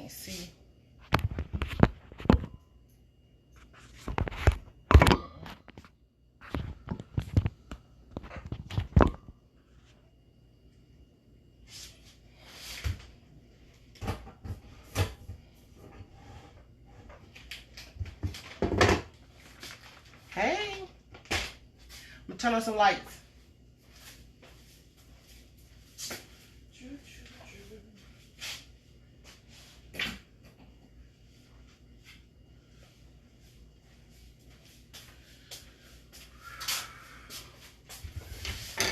can't see. Hey, I'm gonna turn on some lights.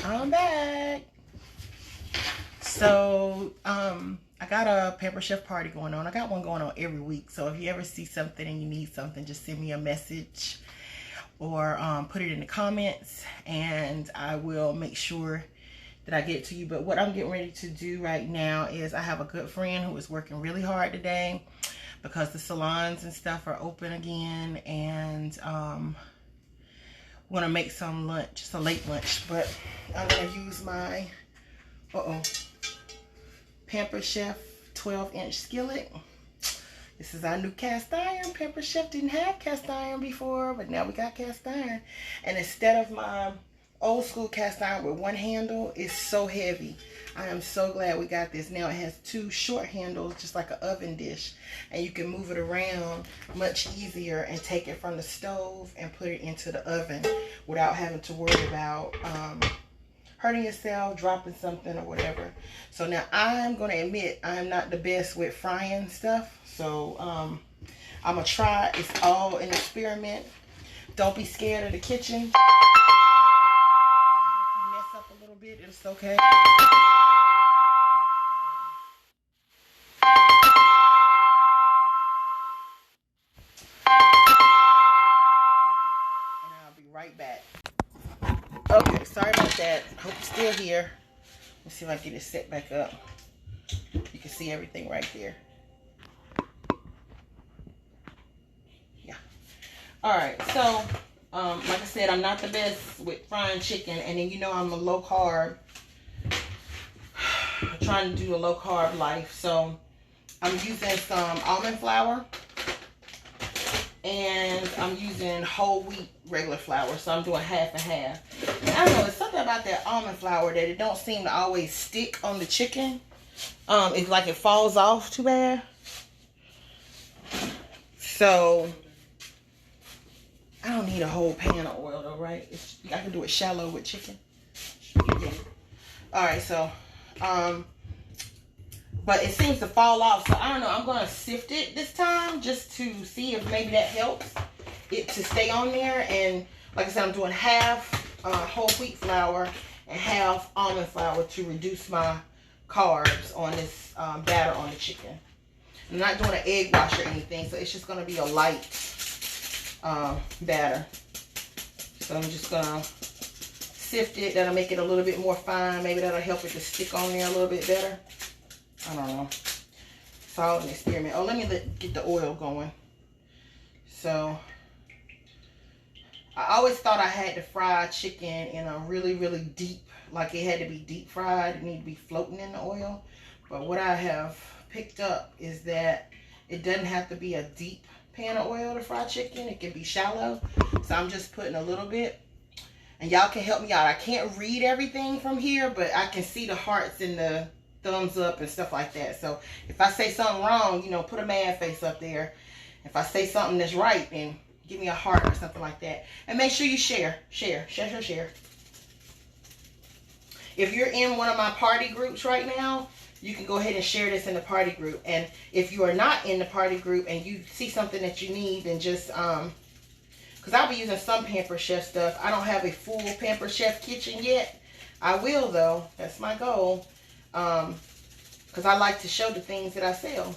I'm back. So, I got a Pamper Chef party going on. I got one going on every week. So if you ever see something and you need something, just send me a message or put it in the comments and I will make sure that I get to you. But what I'm getting ready to do right now is I have a good friend who is working really hard today because the salons and stuff are open again, and I'm gonna make some lunch. It's a late lunch, but I'm gonna use my Pamper Chef 12-inch skillet. This is our new cast iron. Pamper Chef didn't have cast iron before, but now we got cast iron. And instead of my old school cast iron with one handle, it's so heavy. I am so glad we got this. Now it has two short handles, just like an oven dish, and you can move it around much easier and take it from the stove and put it into the oven without having to worry about hurting yourself, dropping something or whatever. So now I'm going to admit I'm not the best with frying stuff. So I'm going to try. It's all an experiment. Don't be scared of the kitchen. If you mess up a little bit, it's okay. And I'll be right back. Okay, sorry about that. Hope you're still here. Let's see if I can get it set back up. You can see everything right there. Yeah. Alright, so like I said, I'm not the best with frying chicken, and then you know I'm a low carb. I'm trying to do a low carb life, so I'm using some almond flour. And I'm using whole wheat regular flour, so I'm doing half and half. And I don't know, it's something about that almond flour that it don't seem to always stick on the chicken. It's like it falls off too bad. So I don't need a whole pan of oil though, right? I can do it shallow with chicken. Yeah. All right, so but it seems to fall off, so I don't know. I'm going to sift it this time just to see if maybe that helps it to stay on there. And like I said, I'm doing half whole wheat flour and half almond flour to reduce my carbs on this batter on the chicken. I'm not doing an egg wash or anything, so it's just going to be a light batter. So I'm just going to sift it. That'll make it a little bit more fine. Maybe that'll help it to stick on there a little bit better. I don't know. It's all an experiment. Oh, let me get the oil going. So, I always thought I had to fry chicken in a really, really deep, like it had to be deep fried. It needed to be floating in the oil. But what I have picked up is that it doesn't have to be a deep pan of oil to fry chicken. It can be shallow. So, I'm just putting a little bit. And y'all can help me out. I can't read everything from here, but I can see the hearts and the thumbs up and stuff like that. So if I say something wrong, you know, put a mad face up there. If I say something that's right, then give me a heart or something like that. And make sure you share. If you're in one of my party groups right now, you can go ahead and share this in the party group. And if you are not in the party group and you see something that you need, then just because I'll be using some Pamper Chef stuff. I don't have a full Pamper Chef kitchen yet. I will though. That's my goal. Because I like to show the things that I sell.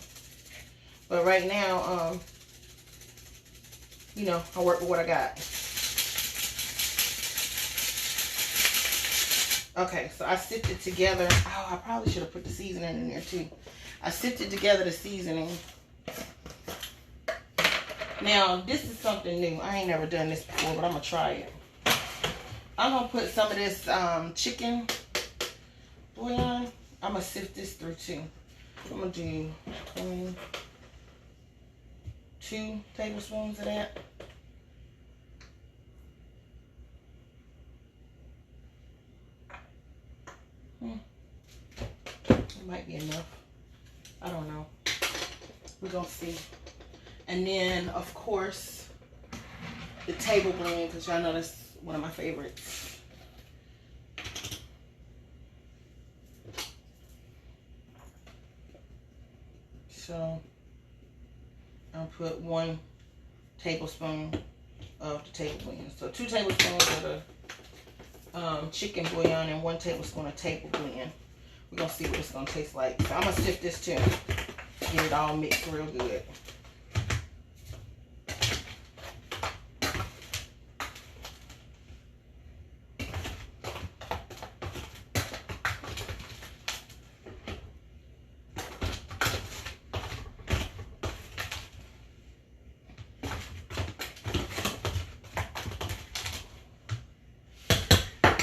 But right now, you know, I work with what I got. Okay, so I sifted together. Oh, I probably should have put the seasoning in there too. I sifted together the seasoning. Now, this is something new. I ain't never done this before, but I'm going to try it. I'm going to put some of this chicken bouillon. I'm going to sift this through too. I'm going to do 2 tablespoons of that. It might be enough. I don't know. We're gonna see. And then, of course, the table blend, because y'all know that's one of my favorites. So I'll put 1 tablespoon of the table blend. So 2 tablespoons of the chicken bouillon and 1 tablespoon of table blend. We're gonna see what it's gonna taste like. So I'm gonna sift this too. Get it all mixed real good.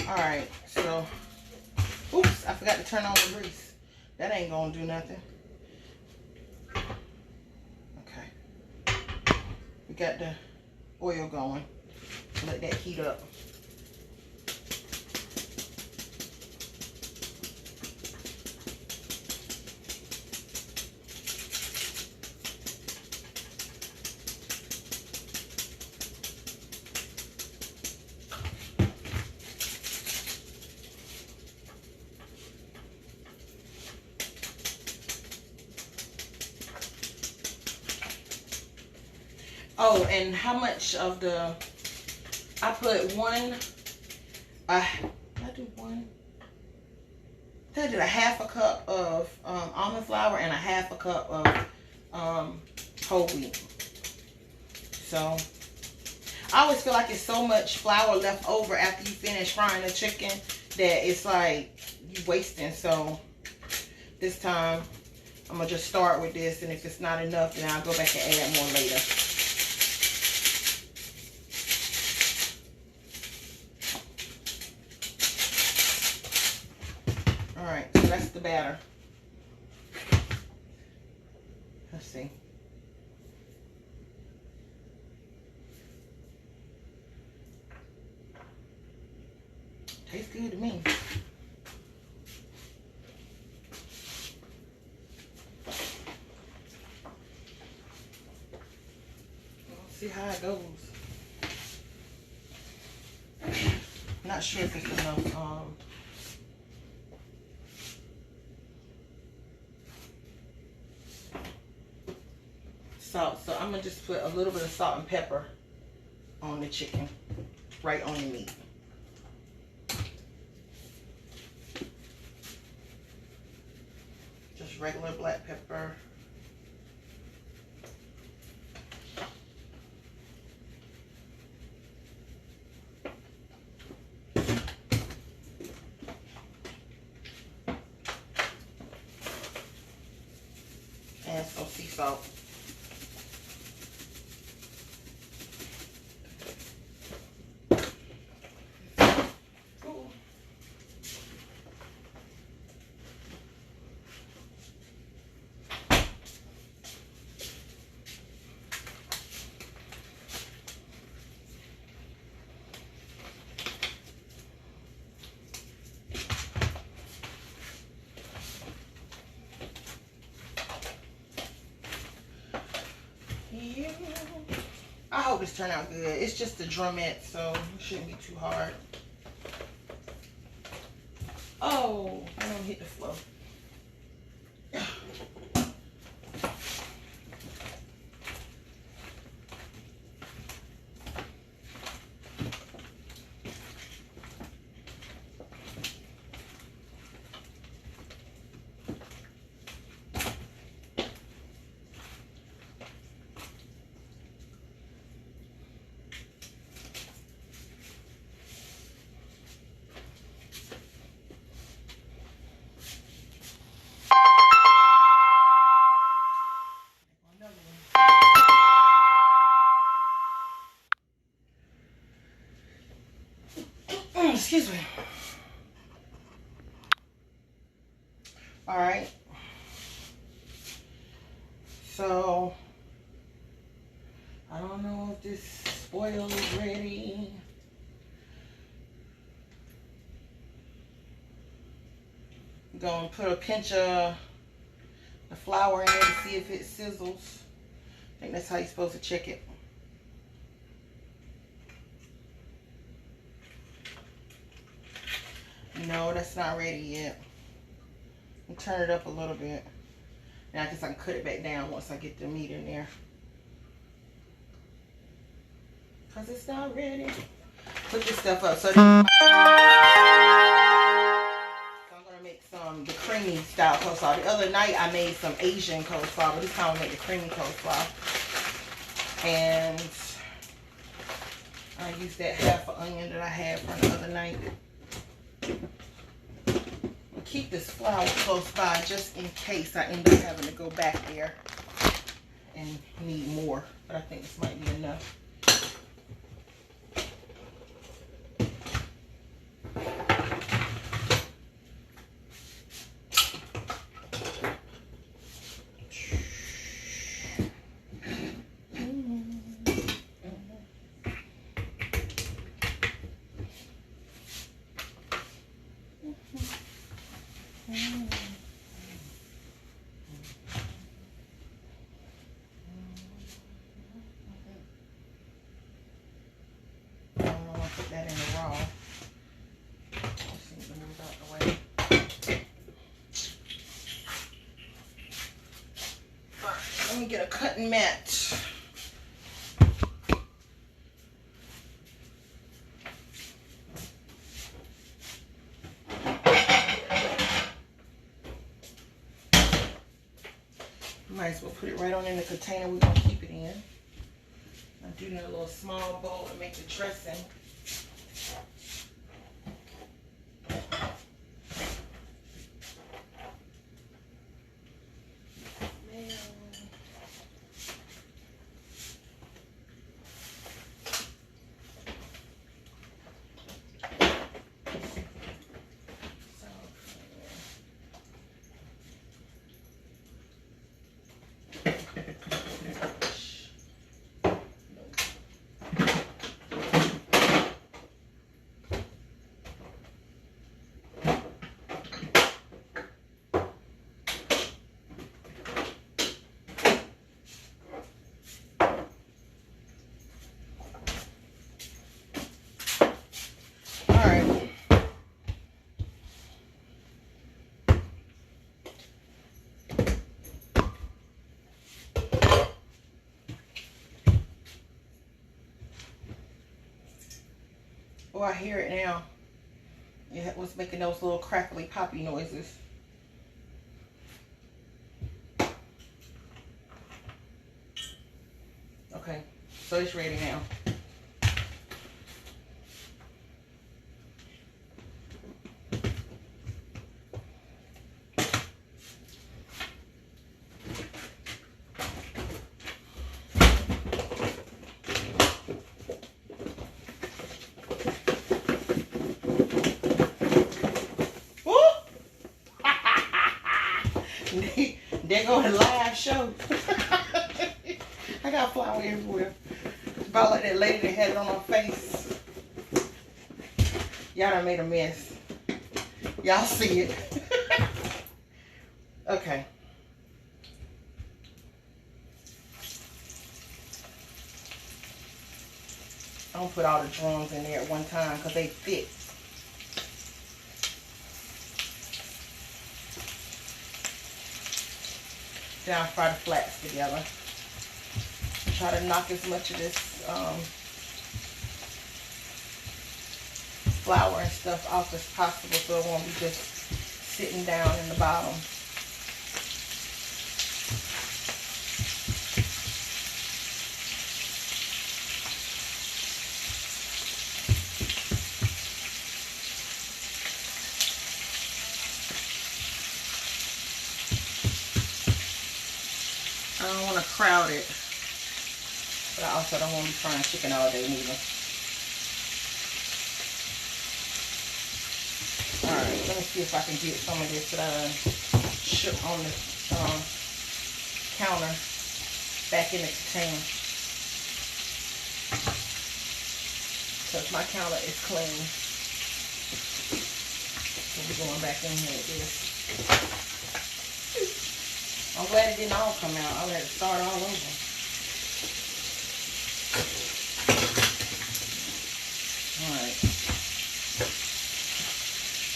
Alright, so, oops, I forgot to turn on the grease. That ain't gonna do nothing. Okay. We got the oil going. Let that heat up. Oh, and how much of the, I put 1, I do 1, I did a half a cup of almond flour and a half a cup of whole wheat. So, I always feel like it's so much flour left over after you finish frying the chicken that it's like you wasting. So, this time, I'm going to just start with this, and if it's not enough, then I'll go back and add more later. Alright, so that's the batter. Let's see. Tastes good to me. Let's see how it goes. Not sure if it's enough. Salt. So I'm gonna just put a little bit of salt and pepper on the chicken, right on the meat. Just regular black pepper. And some sea salt. Yeah. I hope this turned out good. It's just a drumette, so it shouldn't be too hard. Oh, I don't hit the floor. Excuse me. All right. So I don't know if this spoil is ready. I'm gonna put a pinch of the flour in there to see if it sizzles. I think that's how you're supposed to check it. No, that's not ready yet. I'll turn it up a little bit. Now I guess I can cut it back down once I get the meat in there. Because it's not ready. Put this stuff up. So I'm going to make the creamy style coleslaw. The other night I made some Asian coleslaw, but this time I made the creamy coleslaw. And I used that half an onion that I had from the other night. Keep this flour close by just in case I end up having to go back there and need more. But I think this might be enough. Put that in the raw. Just need to move out the way. Alright, let me get a cutting mat. Might as well put it right on in the container we're going to keep it in. I do need a little small bowl to make the dressing. Oh, I hear it now. It was making those little crackly poppy noises. Okay, so it's ready now. There go the live show. I got flour everywhere. About like that lady that had it on her face. Y'all done made a mess. Y'all see it. Okay. I don't put all the drums in there at one time because they fit. Then I fry the flats together. Try to knock as much of this flour and stuff off as possible so it won't be just sitting down in the bottom. I don't want to crowd it, but I also don't want to be frying chicken all day neither. Alright, let me see if I can get some of this shook on the counter back in the container. my counter is clean. So we're going back in here with this. I'm glad it didn't all come out. I would have to start all over. Alright.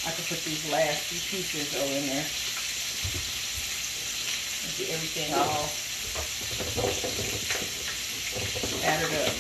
I can put these last few pieces over in there. And get everything all added up.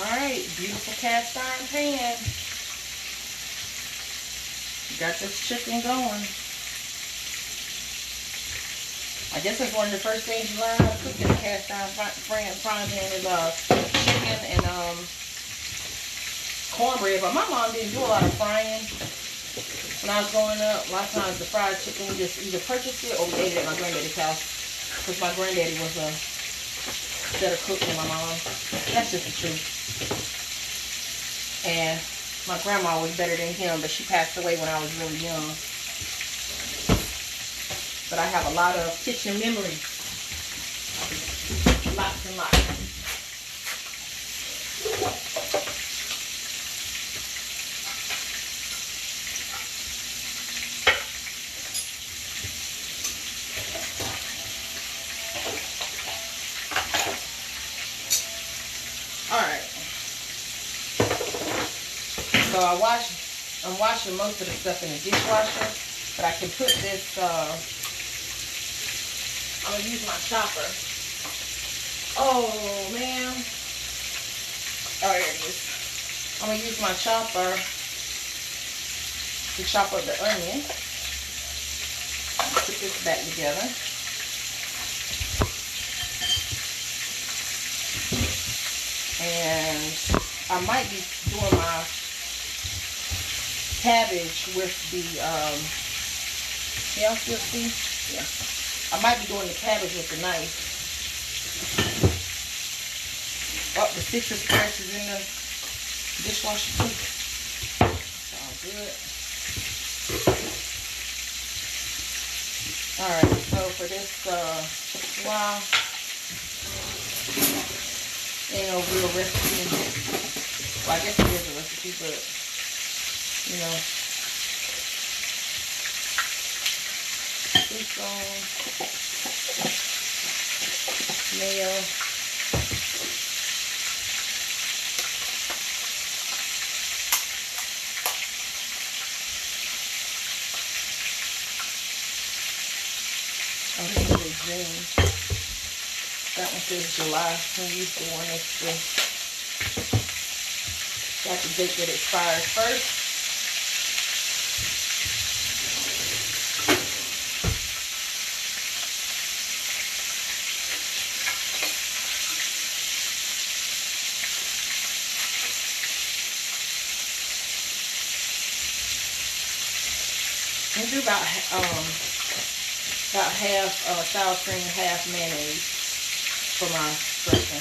Alright, beautiful cast iron pan. Got this chicken going. I guess that's one of the first things you learn how to cook in a cast iron frying pan is chicken and cornbread. But my mom didn't do a lot of frying when I was growing up. A lot of times the fried chicken, we just either purchased it or we ate it at my granddaddy's house. Because my granddaddy was a better cook than my mom. That's just the truth. And my grandma was better than him, but she passed away when I was really young. But I have a lot of kitchen memories. Lots and lots. Alright. So I'm washing most of the stuff in the dishwasher, but I can put this, I'm going to use my chopper. Oh, man. Oh, there it is. I'm going to use my chopper to chop up the onion. Put this back together. And I might be doing my cabbage with the, y'all still see? Yeah. I might be doing the cabbage with the knife. Oh, the citrus press is in the dishwasher too. It's all good. Alright, so for this slaw, ain't no real recipe. Well, I guess it is a recipe, but you know, seasoning, mayo, oh, this is June. That one says July. We use the one that's got the date that expires first. I do about half sour cream, half mayonnaise for my dressing.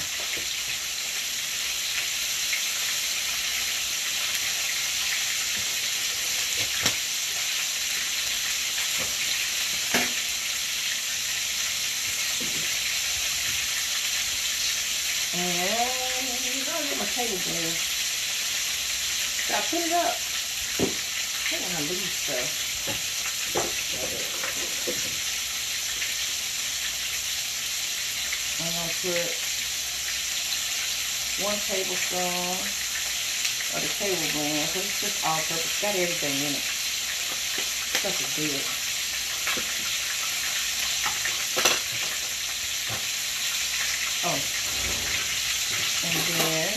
And I'm gonna get my table blend. So I put it up. I don't want to lose stuff. I'm going to put 1 tablespoon of the table blend because it's just all purpose. It's got everything in it. Stuff is good. Oh. And then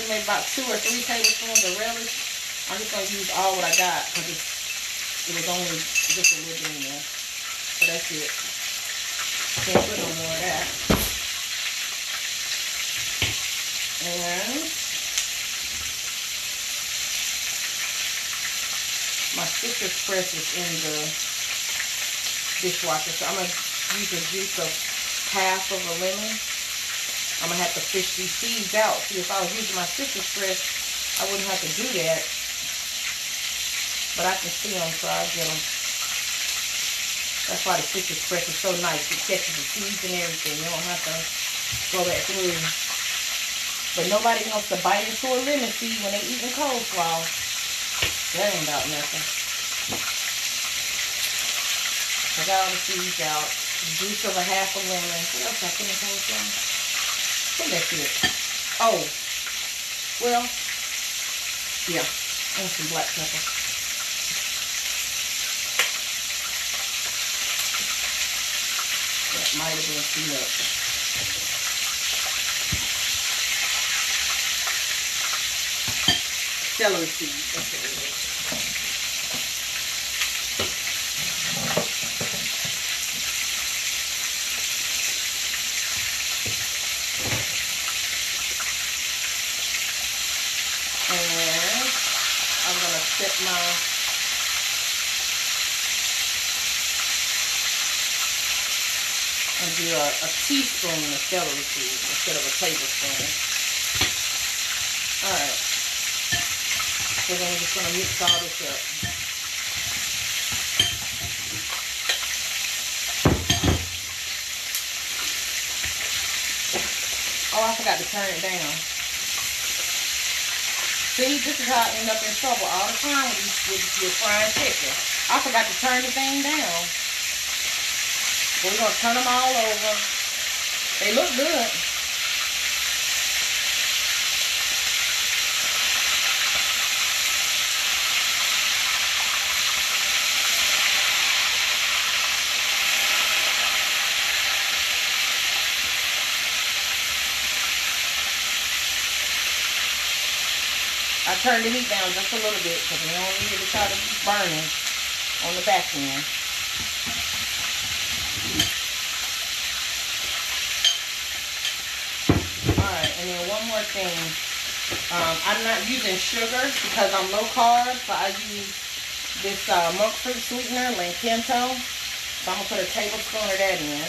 maybe about 2 or 3 tablespoons of relish. I'm just going to use all what I got because it was only just a little bit in there. So that's it. Can't put no more of that. And my citrus press is in the dishwasher. So I'm going to use the juice of half of a lemon. I'm going to have to fish these seeds out. See, if I was using my citrus press, I wouldn't have to do that. But I can see them, so I'll get them. That's why the citrus press is so nice. It catches the seeds and everything. You don't have to go back through. But nobody wants to bite into a lemon seed when they eating coleslaw. That ain't about nothing. I got all the seeds out. The juice of a half a lemon. What else I put in coleslaw? I think that's it. Oh. Well. Yeah. And some black pepper. That might have been too much. Celery seeds. That's what it is. And I'm going to set my and do a teaspoon of celery seeds instead of a tablespoon. Alright. So then we're just going to mix all this up. Oh, I forgot to turn it down. See, this is how I end up in trouble all the time with frying chicken. I forgot to turn the thing down. We're going to turn them all over. They look good. I turned the heat down just a little bit because we don't need it to try to keep burning on the back end. Alright, and then one more thing. I'm not using sugar because I'm low carb, so I use this milk fruit sweetener, Lankinto. So I'm going to put a tablespoon of that in.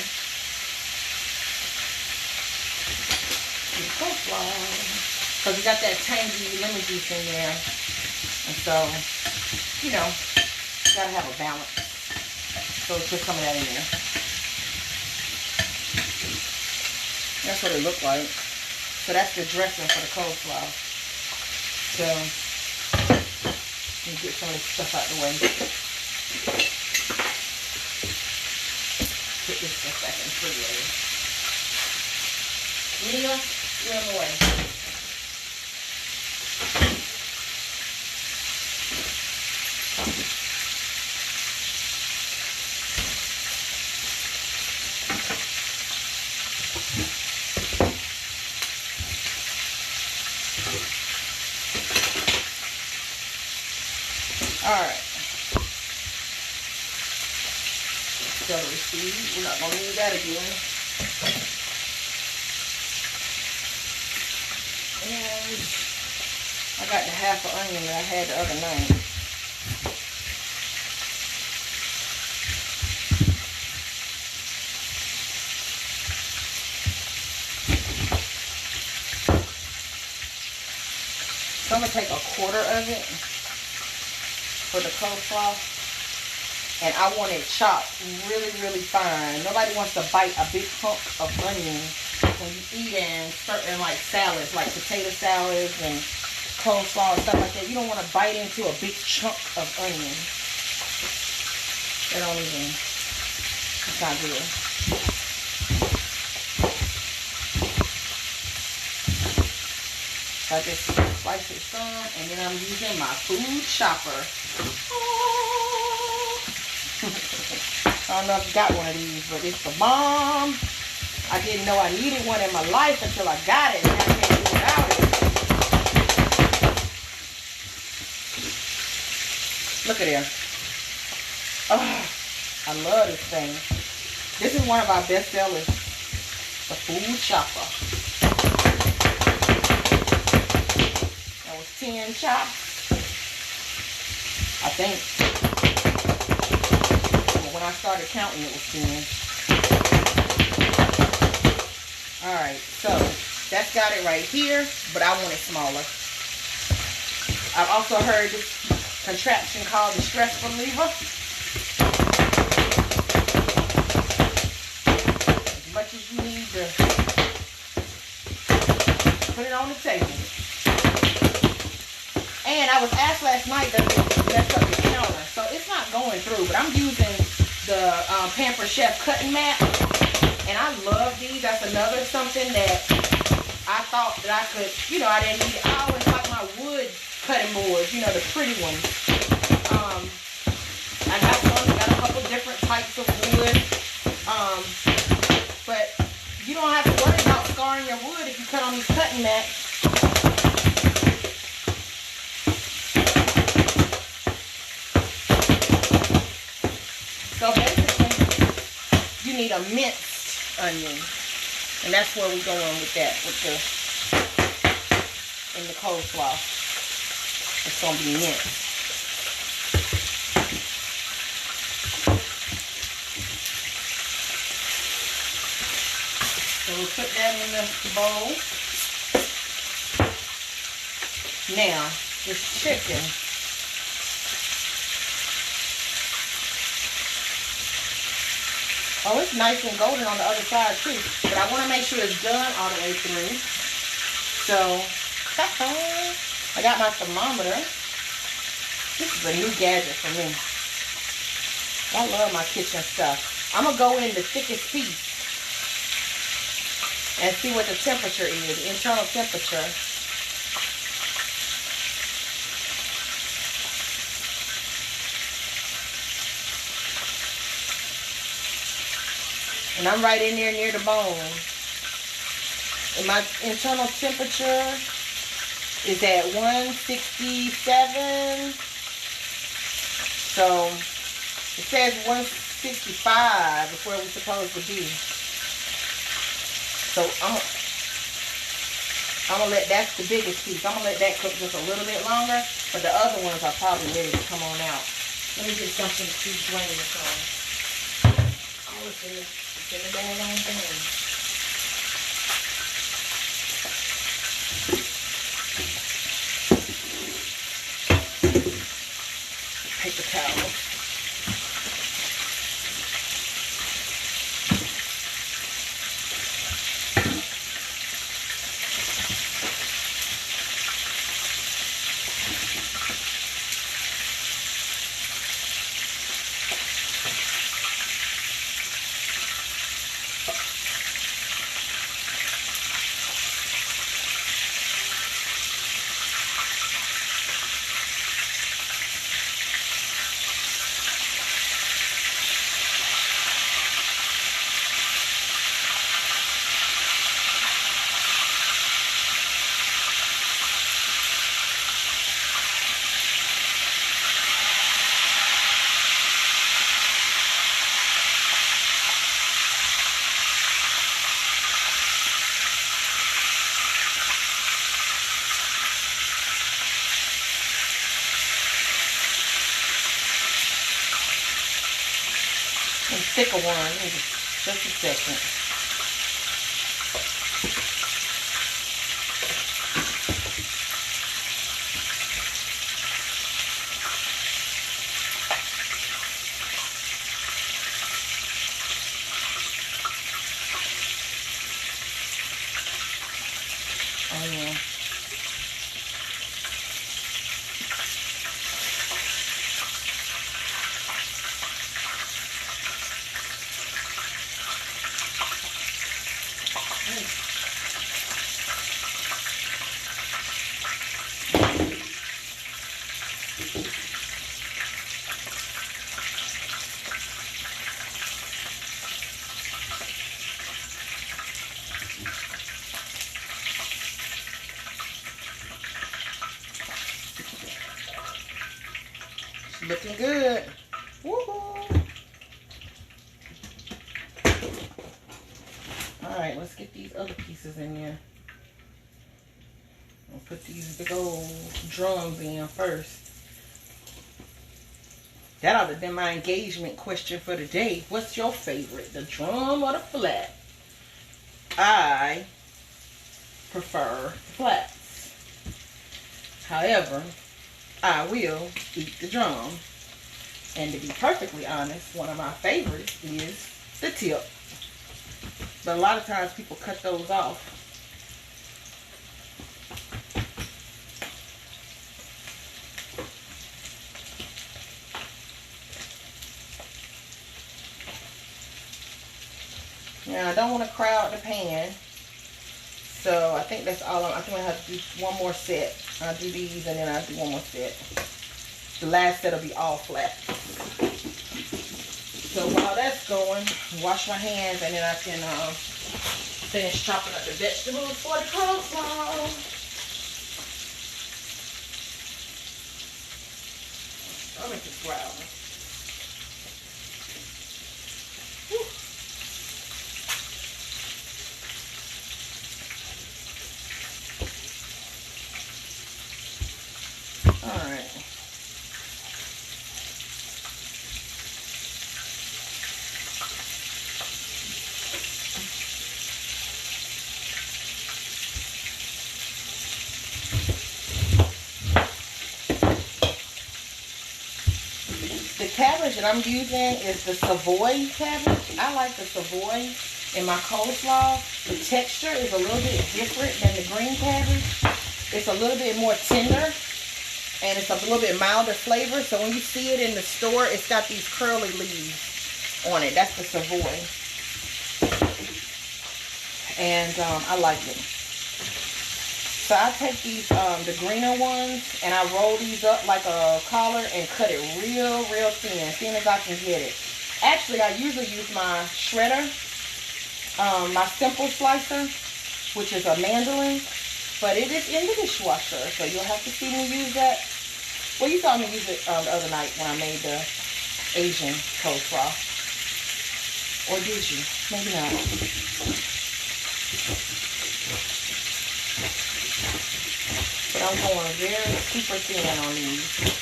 Because you got that tangy lemon juice in there. And so, you know, you got to have a balance. So put some of that in there. That's what it looked like. So that's the dressing for the coleslaw. So, let me get some of this stuff out of the way. Put this stuff back in the refrigerator. Mia, you're in the way. Alright. Celery seed. We're not going to need that again. And I got the half an onion that I had the other night. So I'm going to take a quarter of it for the coleslaw, and I want it chopped really, really fine. Nobody wants to bite a big hunk of onion when you eat in certain like salads, like potato salads and coleslaw and stuff like that. You don't want to bite into a big chunk of onion. They don't even, it's not good. I just slice it some, and then I'm using my food chopper. I don't know if you got one of these, but it's the bomb. I didn't know I needed one in my life until I got it, and I can't do without it. Look at there. Oh, I love this thing. This is one of our best sellers. The food chopper. That was 10 chops. I think. When I started counting, it was 10. Alright, so that's got it right here, but I want it smaller. I've also heard this contraption called the stress reliever. As much as you need to put it on the table. And I was asked last night that it messed up the counter, so it's not going through, but I'm using the Pamper Chef cutting mat, and I love these. That's another something that I thought that I could, I didn't need. I always like my wood cutting boards, the pretty ones. I got a couple different types of wood, but you don't have to worry about scarring your wood if you cut on these cutting mats. So basically, you need a minced onion, and that's where we go in with that, in the coleslaw. It's gonna be minced. So we'll put that in the bowl. Now, this chicken. Oh, it's nice and golden on the other side too. But I want to make sure it's done all the way through. So, I got my thermometer. This is a new gadget for me. I love my kitchen stuff. I'm going to go in the thickest piece and see what the temperature is, the internal temperature. And I'm right in there near the bone. And my internal temperature is at 167. So it says 165 is where we're supposed to be. So I'm gonna let, that's the biggest piece. I'm gonna let that cook just a little bit longer, but the other ones are probably ready to come on out. Let me get something to drain this on. Oh, it's in the daggone thing. Paper towel. And thicker one, just a second. Oh yeah. Looking good. Woohoo! Alright, let's get these other pieces in there. I'll put these big old drums in first. That ought to be my engagement question for the day. What's your favorite, the drum or the flat? I prefer flats. However, I will eat the drum. And to be perfectly honest, one of my favorites is the tip. But a lot of times people cut those off. Now I don't want to crowd the pan. So I think that's all. I think I have to do one more set. I'll do these and then I'll do one more set. The last set will be all flat. So while that's going, wash my hands and then I can finish chopping up the vegetables for the coleslaw. I'll make this growling. Alright. The cabbage that I'm using is the Savoy cabbage. I like the Savoy in my coleslaw. The texture is a little bit different than the green cabbage. It's a little bit more tender and it's a little bit milder flavor. So when you see it in the store, it's got these curly leaves on it. That's the Savoy. And I like it. So I take these, the greener ones, and I roll these up like a collar and cut it real, real thin as I can get it. Actually, I usually use my shredder, my simple slicer, which is a mandolin, but it is in the dishwasher, so you'll have to see me use that. Well, you saw me use it the other night when I made the Asian coleslaw. Or did you? Maybe not. But I'm going very super thin on these.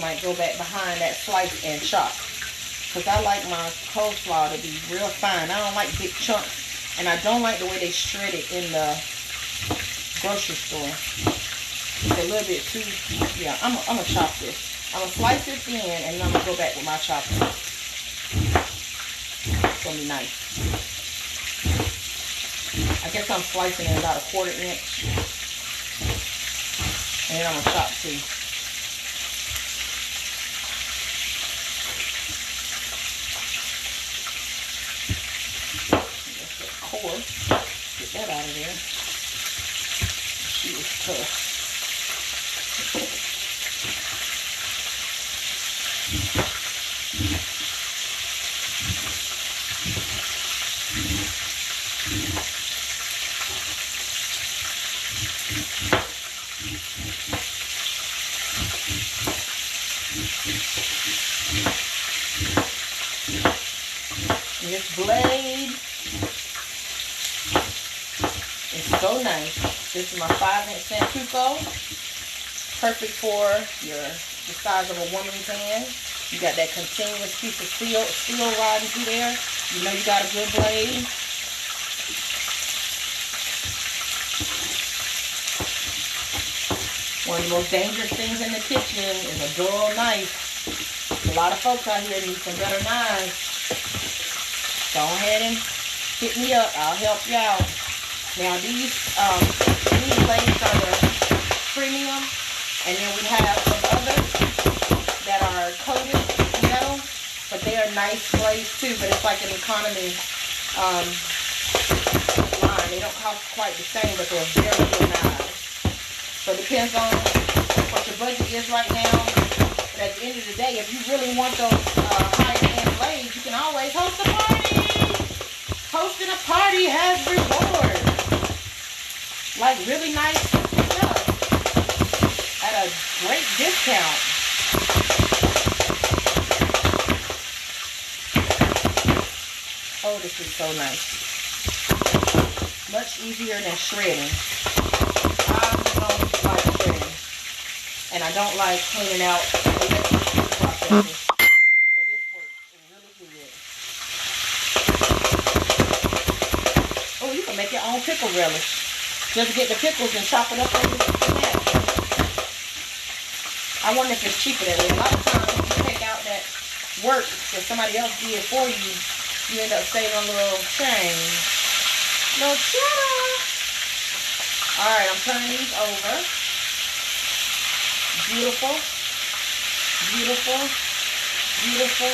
Might go back behind that slice and chop, because I like my coleslaw to be real fine. I don't like big chunks, and I don't like the way they shred it in the grocery store. It's a little bit too, yeah, I'm gonna chop this. I'm gonna slice it thin and then I'm gonna go back with my chopper. It's gonna be nice. I guess I'm slicing it about 1/4 inch, and then I'm gonna chop too. Get that out of there. She is tough. And this blade is so nice. This is my 5-inch Santuco. Perfect for the size of a woman's hand. You got that continuous piece of steel riding through there. You know you got a good blade. One of the most dangerous things in the kitchen is a dull knife. A lot of folks out here need some better knives. Go ahead and hit me up. I'll help you out. Now these blades are the premium, and then we have some others that are coated metal, but they they're a nice glaze too, but it's like an economy line. They don't cost quite the same, but they're very, very nice. So it depends on what your budget is right now. But at the end of the day, if you really want those higher-end glaze, you can always host a party. Hosting a party has rewards. Like really nice stuff at a great discount. Oh, this is so nice. Much easier than shredding. I don't like shredding. And I don't like cleaning out electrical processes. So this works really good. Oh, you can make your own pickle relish. Just get the pickles and chop it up on the mat. I wonder if it's cheaper that way. A lot of times when you take out that work that somebody else did for you, you end up saving a little change. Little cheddar. Alright, I'm turning these over. Beautiful. Beautiful. Beautiful.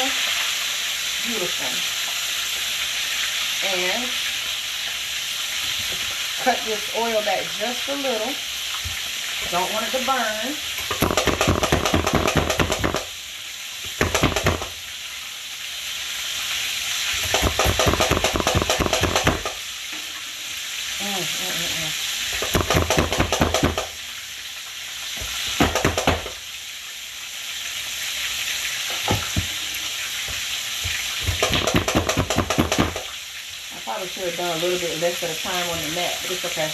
Beautiful. And cut this oil back just a little. Don't want it to burn. I should have done a little bit less at a time on the mat, but it's okay.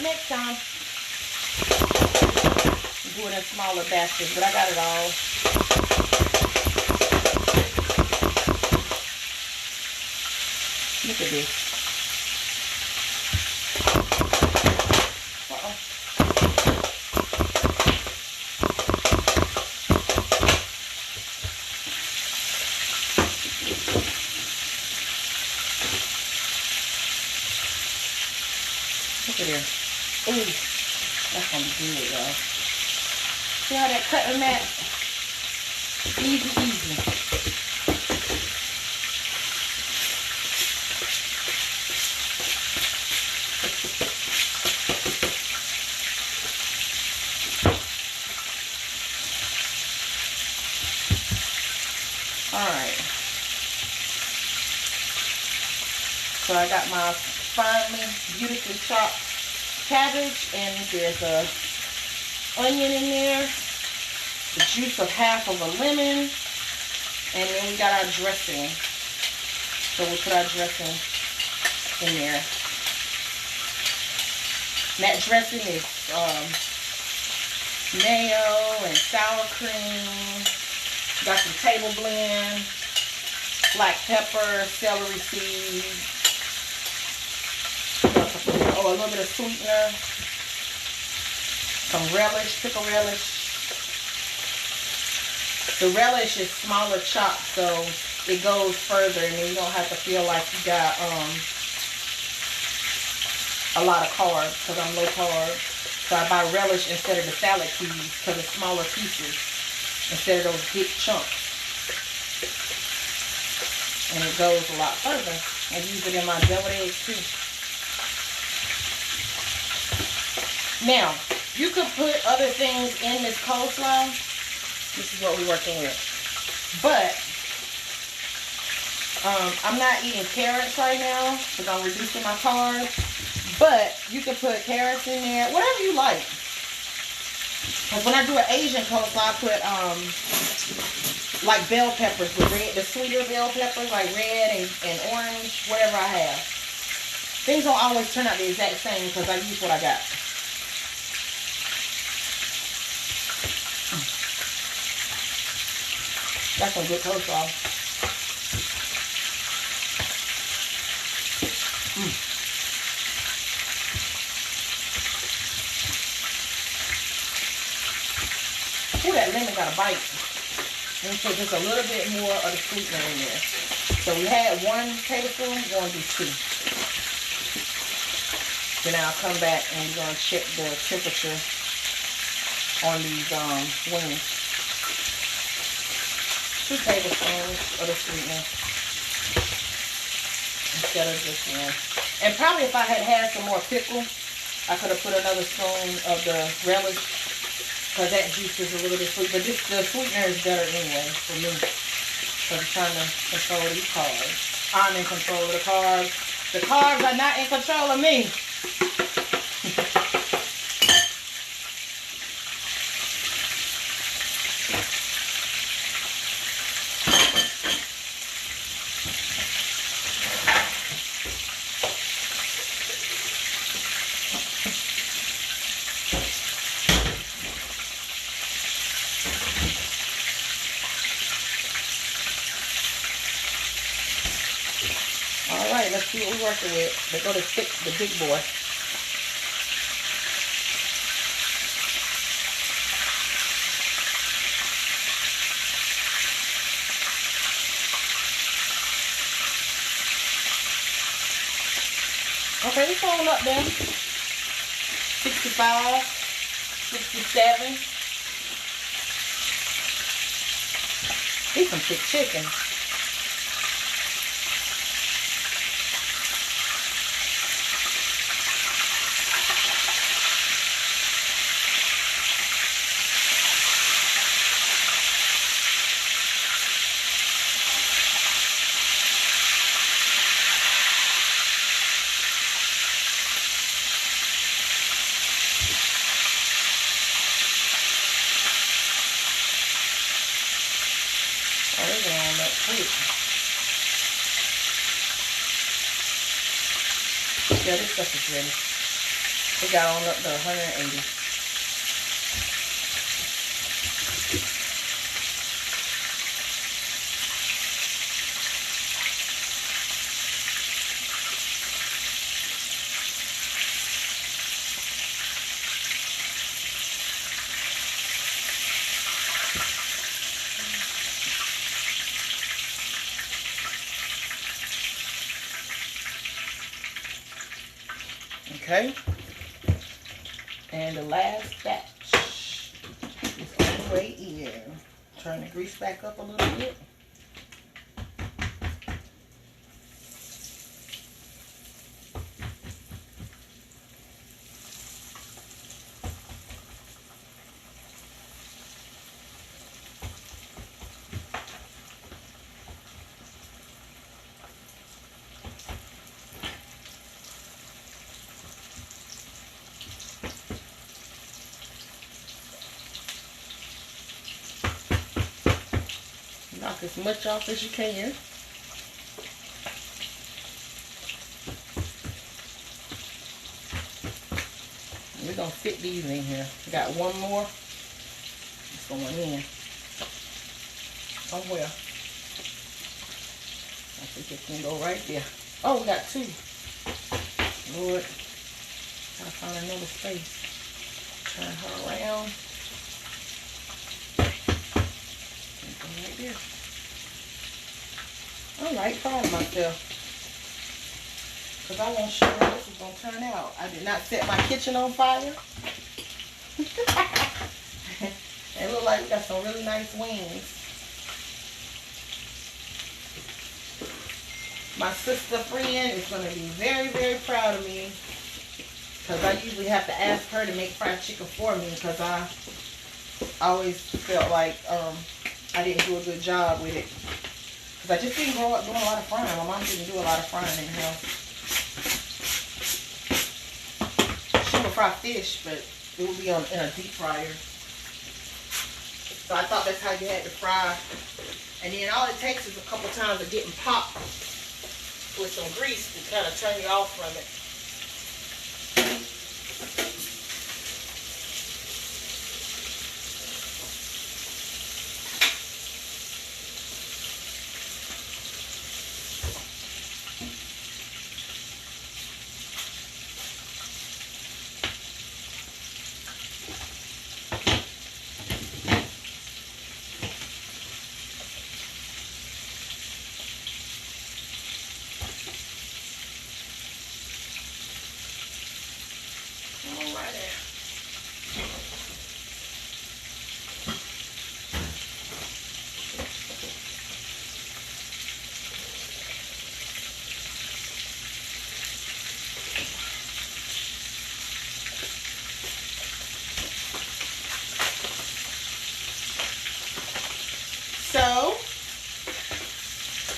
Next time, do it in smaller batches, but I got it all. Look at this. Look at here. Ooh, that's gonna be good, y'all. See how that cutting mat? Easy, easy. All right. So I got my finely, beautifully chopped cabbage, and there's a onion in there, the juice of half of a lemon, and then we got our dressing. So we'll put our dressing in there. And that dressing is mayo and sour cream. Got some table blend, black pepper, celery seeds. Oh, a little bit of sweetener, some relish, pickle relish. The relish is smaller chopped, so it goes further, and then you don't have to feel like you got a lot of carbs, because I'm low carb. So I buy relish instead of the salad cubes, because it's smaller pieces instead of those big chunks. And it goes a lot further. I use it in my deviled eggs too. Now, you could put other things in this coleslaw. This is what we're working with. But, I'm not eating carrots right now because I'm reducing my carbs. But, you can put carrots in there, whatever you like. Because when I do an Asian coleslaw, I put, like bell peppers with red, the sweeter bell peppers, like red and orange, whatever I have. Things don't always turn out the exact same because I use what I got. That's some good coleslaw. Ooh, that lemon got a bite. And put just a little bit more of the sweetener in there. So we had 1 tablespoon, we're going to do 2. Then I'll come back and we're going to check the temperature on these wings. 2 tablespoons of the sweetener instead of just one. And probably if I had had some more pickle, I could have put another spoon of the relish, because that juice is a little bit sweet. But the sweetener is better anyway for me, because I'm trying to control these carbs. I'm in control of the carbs. The carbs are not in control of me. Alright, let's see what we're working with. Let's go to the big boy. Okay, it's on up there. 65, 67. These some thick chicken. Oh, they're going on that quick. Yeah, this stuff is ready. It got on up to 180. Okay, and the last batch is on the way in. Turn the grease back up a little bit. Knock as much off as you can. We're going to fit these in here. We got one more. It's going in. Somewhere. I think it can go right there. Oh, we got 2. Lord. Gotta find another space. Turn her around. Right there. Alright, proud of myself. Because I want to show you how this is going to turn out. I did not set my kitchen on fire. It looks like we got some really nice wings. My sister friend is going to be very, very proud of me. Because I usually have to ask her to make fried chicken for me. Because I always felt like I didn't do a good job with it. Because I just didn't grow up doing a lot of frying. My mom didn't do a lot of frying in the house. She would fry fish, but it would be in a deep fryer. So I thought that's how you had to fry. And then all it takes is a couple times of getting popped with some grease to kind of turn you off from it.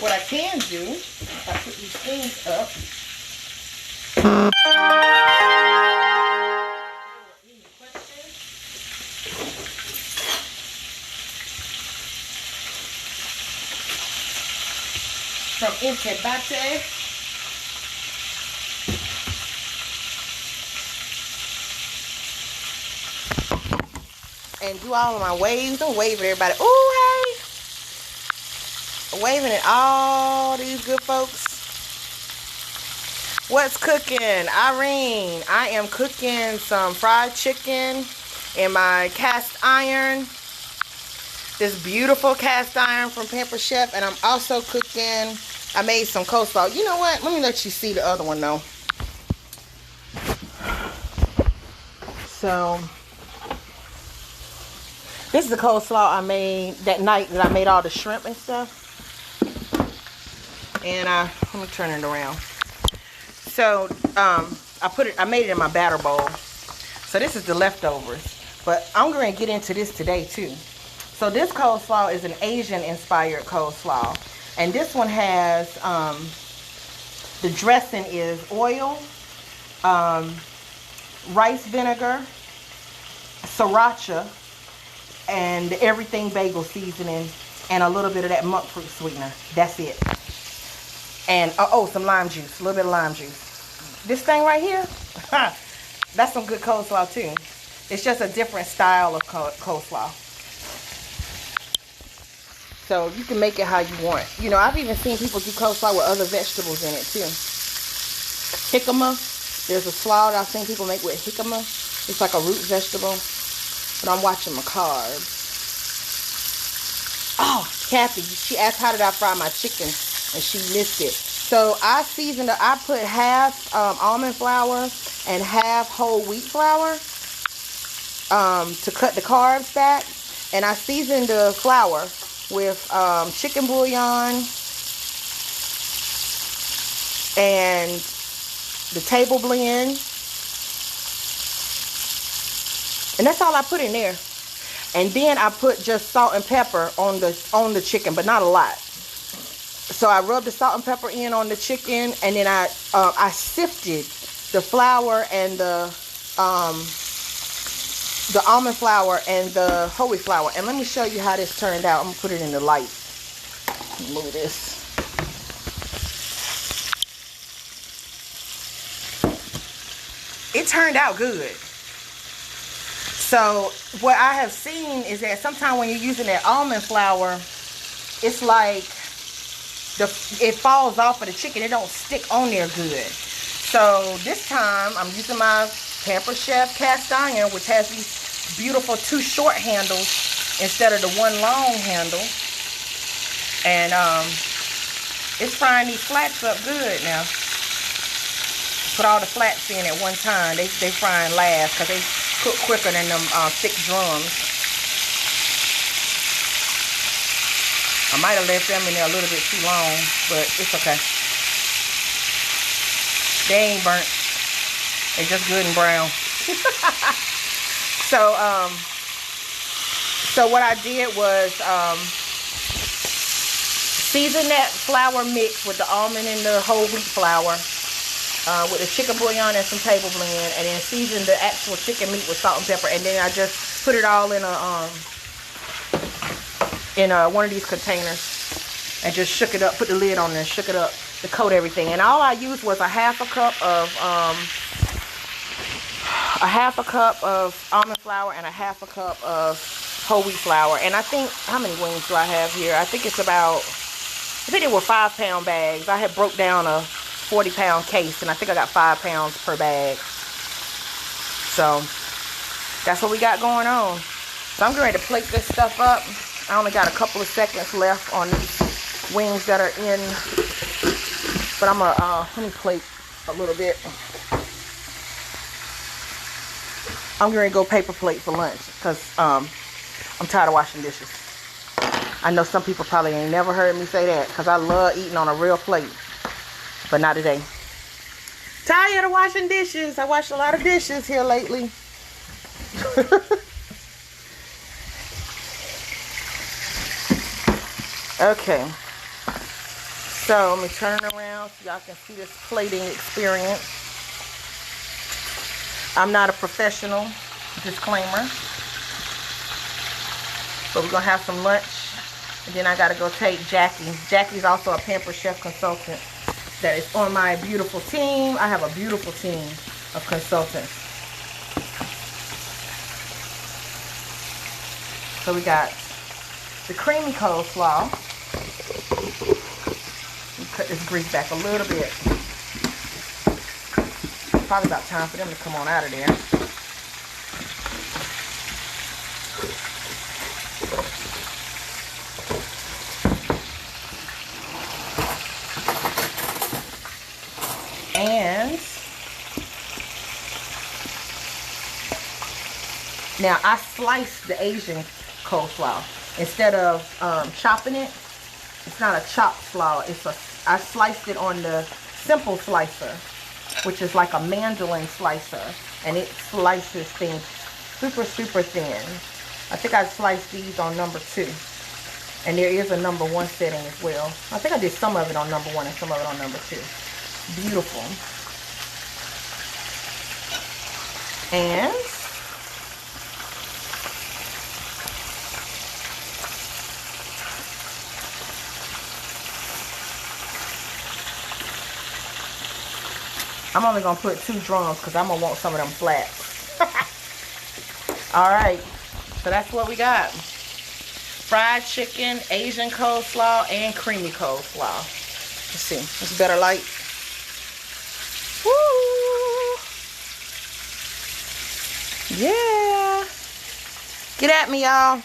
What I can do, if I put these things up, from Intebate. And do all of my waves. Don't wave at everybody. Ooh, hey! Waving at all these good folks. What's cooking? Irene. I am cooking some fried chicken in my cast iron. This beautiful cast iron from Pamper Chef. And I'm also cooking, I made some coleslaw. You know what? Let me let you see the other one though. So, this is the coleslaw I made that night that I made all the shrimp and stuff. And let me turn it around. So, I made it in my batter bowl. So this is the leftovers. But I'm going to get into this today too. So this coleslaw is an Asian inspired coleslaw. And this one has, the dressing is oil, rice vinegar, sriracha, and everything bagel seasoning, and a little bit of that monk fruit sweetener. That's it. And oh, some lime juice, a little bit of lime juice. This thing right here, that's some good coleslaw too. It's just a different style of coleslaw. So you can make it how you want. You know, I've even seen people do coleslaw with other vegetables in it too. Jicama. There's a slaw that I've seen people make with jicama. It's like a root vegetable. But I'm watching my carbs. Oh, Kathy, she asked how did I fry my chicken, and she missed it. So I seasoned it. I put half almond flour and half whole wheat flour to cut the carbs back. And I seasoned the flour with chicken bouillon and the table blend. And that's all I put in there. And then I put just salt and pepper on the chicken, but not a lot. So I rubbed the salt and pepper in on the chicken, and then I sifted the flour and the almond flour and the whole wheat flour. And let me show you how this turned out. I'm gonna put it in the light. Move this. It turned out good. So what I have seen is that sometimes when you're using that almond flour, it's like it falls off of the chicken. It don't stick on there good. So this time I'm using my Pamper Chef cast iron, which has these beautiful 2 short handles instead of the 1 long handle. And it's frying these flats up good now. Put all the flats in at one time. They frying last because they cook quicker than them thick drums. I might have left them in there a little bit too long, but it's okay. They ain't burnt. They just good and brown. So what I did was season that flour mix with the almond and the whole wheat flour. With the chicken bouillon and some table blend, and then season the actual chicken meat with salt and pepper, and then I just put it all in one of these containers and just shook it up, put the lid on there, shook it up to coat everything. And all I used was a half a cup of almond flour and a half a cup of whole wheat flour. And I think, how many wings do I have here? I think they were 5-pound bags. I had broke down a 40-pound case, and I think I got 5 pounds per bag. So that's what we got going on. So I'm going to plate this stuff up. I only got a couple of seconds left on these wings that are in, but I'm gonna let me plate a little bit. I'm going to go paper plate for lunch because I'm tired of washing dishes. I know some people probably ain't never heard me say that because I love eating on a real plate. But not today. Tired of washing dishes. I washed a lot of dishes here lately. Okay. So let me turn it around so y'all can see this plating experience. I'm not a professional, disclaimer. But we're going to have some lunch. And then I got to go take Jackie. Jackie's also a Pampered Chef consultant that is on my beautiful team. I have a beautiful team of consultants. So we got the creamy coleslaw. Cut this grease back a little bit. Probably about time for them to come on out of there. And now I sliced the Asian coleslaw. Instead of chopping it, it's not a chopped slaw. I sliced it on the simple slicer, which is like a mandolin slicer, and it slices things super, super thin. I think I sliced these on number 2, and there is a number 1 setting as well. I think I did some of it on number 1 and some of it on number 2. Beautiful. And I'm only going to put 2 drums because I'm going to want some of them flats. Alright, so that's what we got. Fried chicken, Asian coleslaw, and creamy coleslaw. Let's see. It's better light. Woo! Yeah. Get at me, y'all.